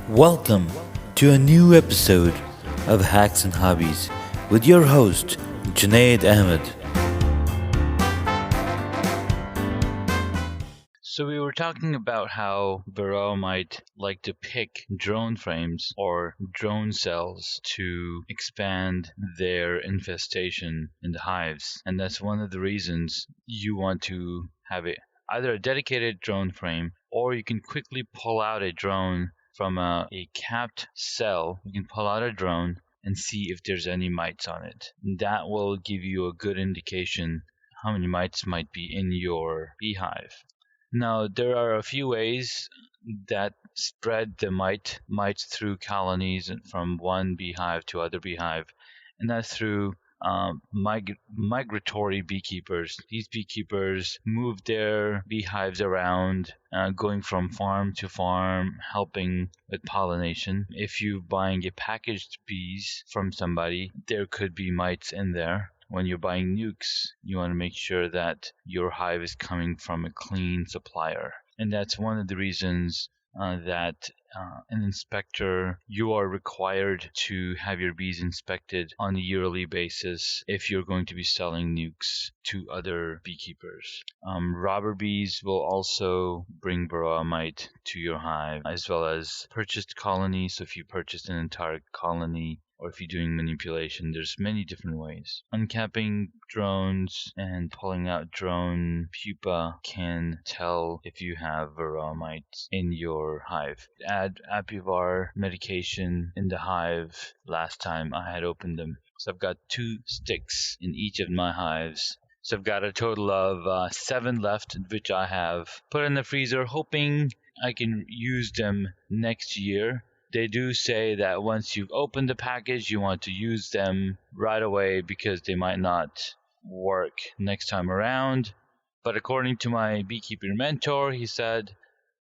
Welcome to a new episode of Hacks and Hobbies with your host, Junaid Ahmed. So we were talking about how Varoa might like to pick drone frames or drone cells to expand their infestation in the hives. And that's one of the reasons you want to have either a dedicated drone frame, or you can quickly pull out a drone from a capped cell. You can pull out a drone and see if there's any mites on it. That will give you a good indication how many mites might be in your beehive. Now, there are a few ways that spread the mites through colonies and from one beehive to other beehive, and that's through migratory beekeepers. These beekeepers move their beehives around, going from farm to farm, helping with pollination. If you're buying a packaged bees from somebody, there could be mites in there. When you're buying nukes, you want to make sure that your hive is coming from a clean supplier. And that's one of the reasons that an inspector, you are required to have your bees inspected on a yearly basis if you're going to be selling nukes to other beekeepers. Robber bees will also bring Varroa mite to your hive, as well as purchased colonies. So if you purchased an entire colony, or if you're doing manipulation, there's many different ways. Uncapping drones and pulling out drone pupa can tell if you have Varroa mites in your hive. Add Apivar medication in the hive last time I had opened them. So I've got 2 sticks in each of my hives. So I've got a total of 7 left, which I have put in the freezer, hoping I can use them next year. They do say that once you've opened the package, you want to use them right away because they might not work next time around. But according to my beekeeper mentor, he said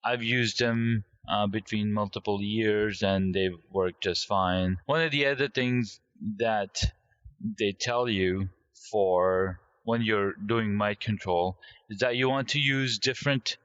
I've used them between multiple years and they've worked just fine. One of the other things that they tell you for when you're doing mite control is that you want to use different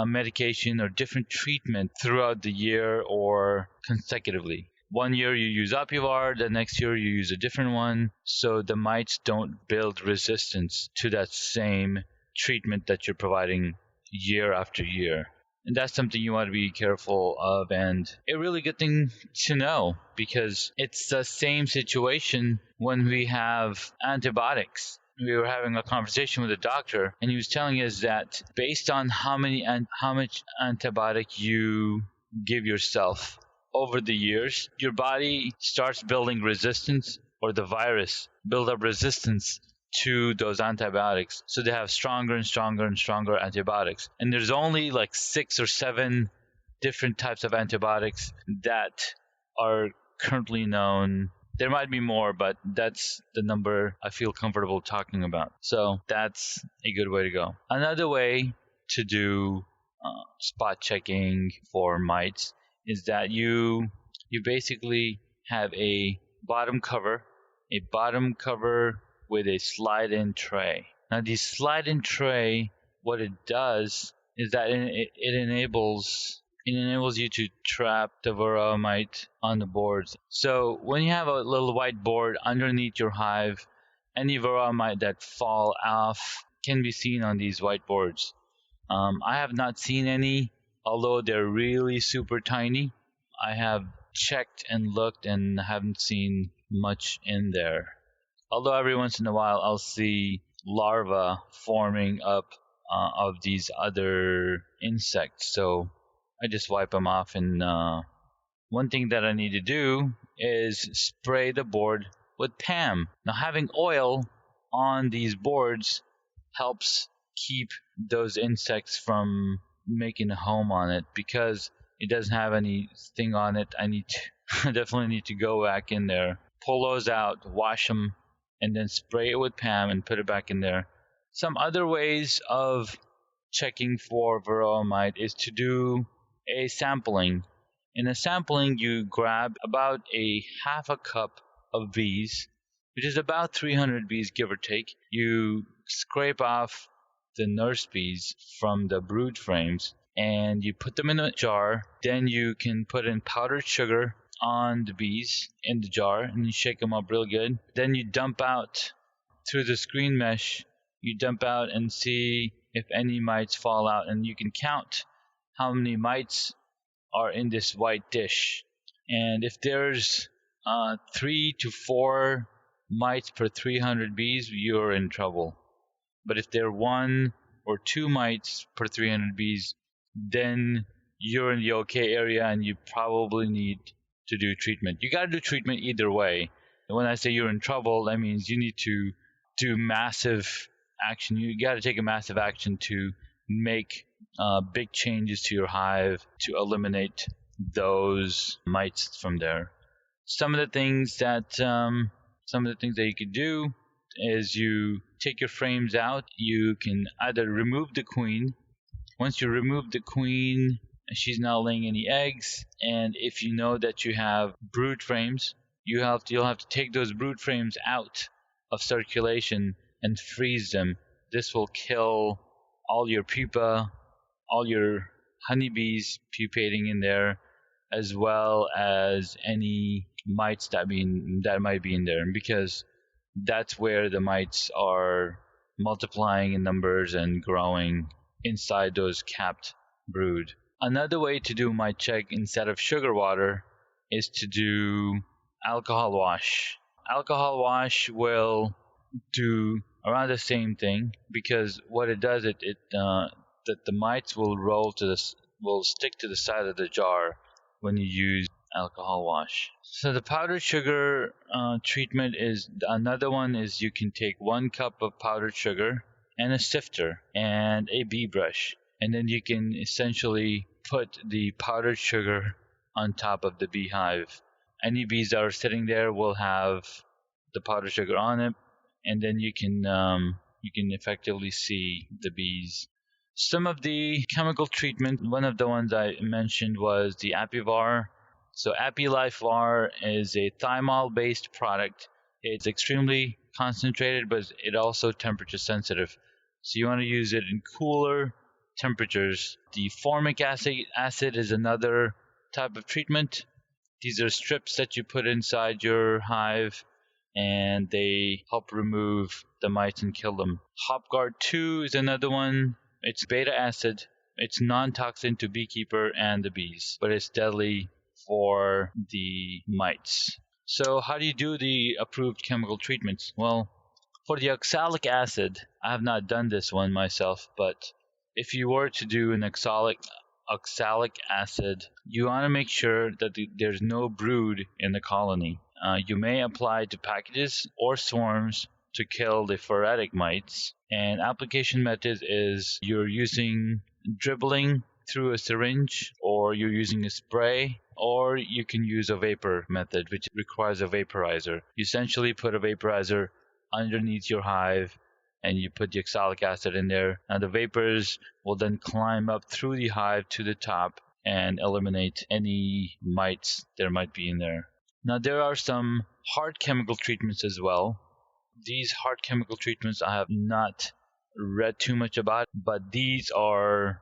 medication or different treatment throughout the year or consecutively. One year you use Apivar, the next year you use a different one, so the mites don't build resistance to that same treatment that you're providing year after year. And that's something you want to be careful of, and a really good thing to know because it's the same situation when we have antibiotics. We were having a conversation with a doctor, and he was telling us that based on how much antibiotic you give yourself over the years, your body starts building resistance, or the virus build up resistance to those antibiotics. So they have stronger and stronger and stronger antibiotics. And there's only like 6 or 7 different types of antibiotics that are currently known. There might be more, but that's the number I feel comfortable talking about. So that's a good way to go. Another way to do spot checking for mites is that you basically have a bottom cover with a slide-in tray. Now, the slide-in tray, what it does is that it enables you to trap the Varroa mite on the boards. So when you have a little white board underneath your hive, any Varroa mite that fall off can be seen on these white boards. I have not seen any, although they're really super tiny. I have checked and looked and haven't seen much in there. Although every once in a while I'll see larvae forming up of these other insects, so I just wipe them off. And one thing that I need to do is spray the board with PAM. Now, having oil on these boards helps keep those insects from making a home on it because it doesn't have anything on it. I definitely need to go back in there, pull those out, wash them, and then spray it with PAM and put it back in there. Some other ways of checking for Varroa mite is to do a sampling. In a sampling, you grab about a half a cup of bees, which is about 300 bees, give or take. You scrape off the nurse bees from the brood frames, and you put them in a jar. Then you can put in powdered sugar on the bees in the jar, and you shake them up real good. Then you dump out through the screen mesh. You dump out and see if any mites fall out, and you can count how many mites are in this white dish. And if there's 3 to 4 mites per 300 bees, you're in trouble. But if there are 1 or 2 mites per 300 bees, then you're in the okay area and you probably need to do treatment. You got to do treatment either way. And when I say you're in trouble, that means you need to do massive action. You got to take a massive action to make big changes to your hive to eliminate those mites from there. Some of the things that you could do is you take your frames out. You can either remove the queen. Once you remove the queen, she's not laying any eggs. And if you know that you have brood frames, you'll have to take those brood frames out of circulation and freeze them. This will kill all your pupa, all your honeybees pupating in there, as well as any mites that might be in there, because that's where the mites are multiplying in numbers and growing inside those capped brood. Another way to do mite check instead of sugar water is to do alcohol wash. Alcohol wash will do around the same thing, because what it does, that the mites will stick to the side of the jar when you use alcohol wash. So the powdered sugar treatment is another one. Is you can take 1 cup of powdered sugar and a sifter and a bee brush, and then you can essentially put the powdered sugar on top of the beehive. Any bees that are sitting there will have the powdered sugar on it, and then you can effectively see the bees. Some of the chemical treatment, one of the ones I mentioned was the Apivar. So ApiLife Var is a thymol-based product. It's extremely concentrated, but it also temperature sensitive. So you want to use it in cooler temperatures. The formic acid is another type of treatment. These are strips that you put inside your hive, and they help remove the mites and kill them. HopGuard 2 is another one. It's beta acid. It's non-toxin to beekeeper and the bees, but it's deadly for the mites. So how do you do the approved chemical treatments? Well, for the oxalic acid, I have not done this one myself, but if you were to do an oxalic acid, you want to make sure that there's no brood in the colony. You may apply to packages or swarms to kill the phoretic mites. And application method is you're using dribbling through a syringe, or you're using a spray, or you can use a vapor method, which requires a vaporizer. You essentially put a vaporizer underneath your hive, and you put the oxalic acid in there. Now the vapors will then climb up through the hive to the top and eliminate any mites there might be in there. Now there are some hard chemical treatments as well. These hard chemical treatments I have not read too much about, but these are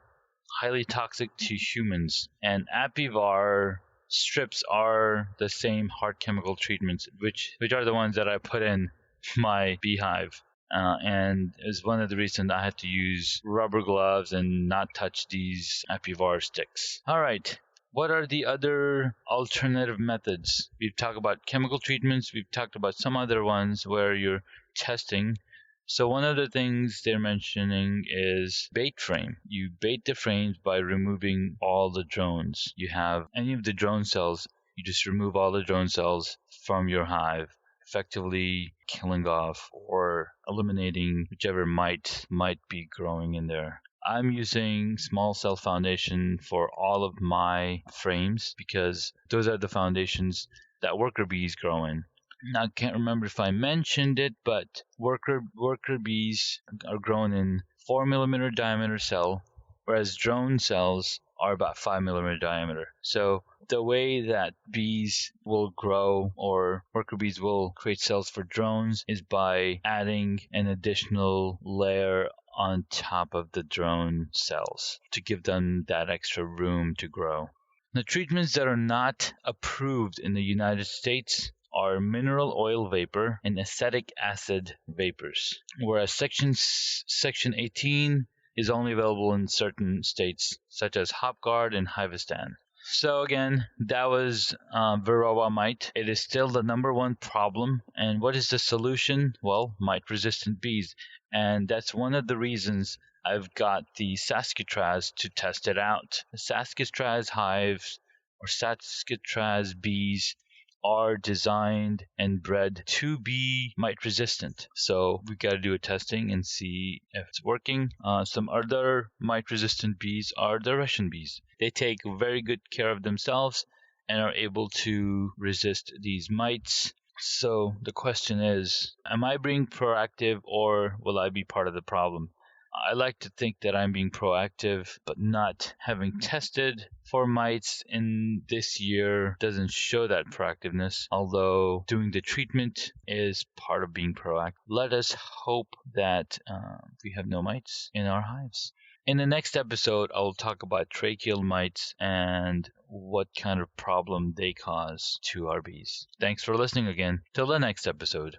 highly toxic to humans. And Apivar strips are the same hard chemical treatments, which are the ones that I put in my beehive. And is one of the reasons I had to use rubber gloves and not touch these Apivar sticks. All right. What are the other alternative methods? We've talked about chemical treatments. We've talked about some other ones where you're testing. So one of the things they're mentioning is bait frame. You bait the frames by removing all the drones. You have any of the drone cells, you just remove all the drone cells from your hive, effectively killing off or eliminating whichever might be growing in there. I'm using small cell foundation for all of my frames because those are the foundations that worker bees grow in. Now, I can't remember if I mentioned it, but worker bees are grown in 4mm diameter cell, whereas drone cells are about 5mm diameter. So the way that bees will grow, or worker bees will create cells for drones, is by adding an additional layer on top of the drone cells to give them that extra room to grow. The treatments that are not approved in the United States are mineral oil vapor and acetic acid vapors, whereas Section 18 is only available in certain states, such as Hopguard and Hivestan. So again, that was Varoa mite. It is still the number one problem. And what is the solution? Well, mite-resistant bees. And that's one of the reasons I've got the Saskatraz to test it out. The Saskatraz hives or Saskatraz bees are designed and bred to be mite resistant. So we got to do a testing and see if it's working. Some other mite resistant bees are the Russian bees. They take very good care of themselves and are able to resist these mites. So the question is, am I being proactive or will I be part of the problem? I like to think that I'm being proactive, but not having tested for mites in this year doesn't show that proactiveness, although doing the treatment is part of being proactive. Let us hope that we have no mites in our hives. In the next episode, I'll talk about tracheal mites and what kind of problem they cause to our bees. Thanks for listening again. Till the next episode.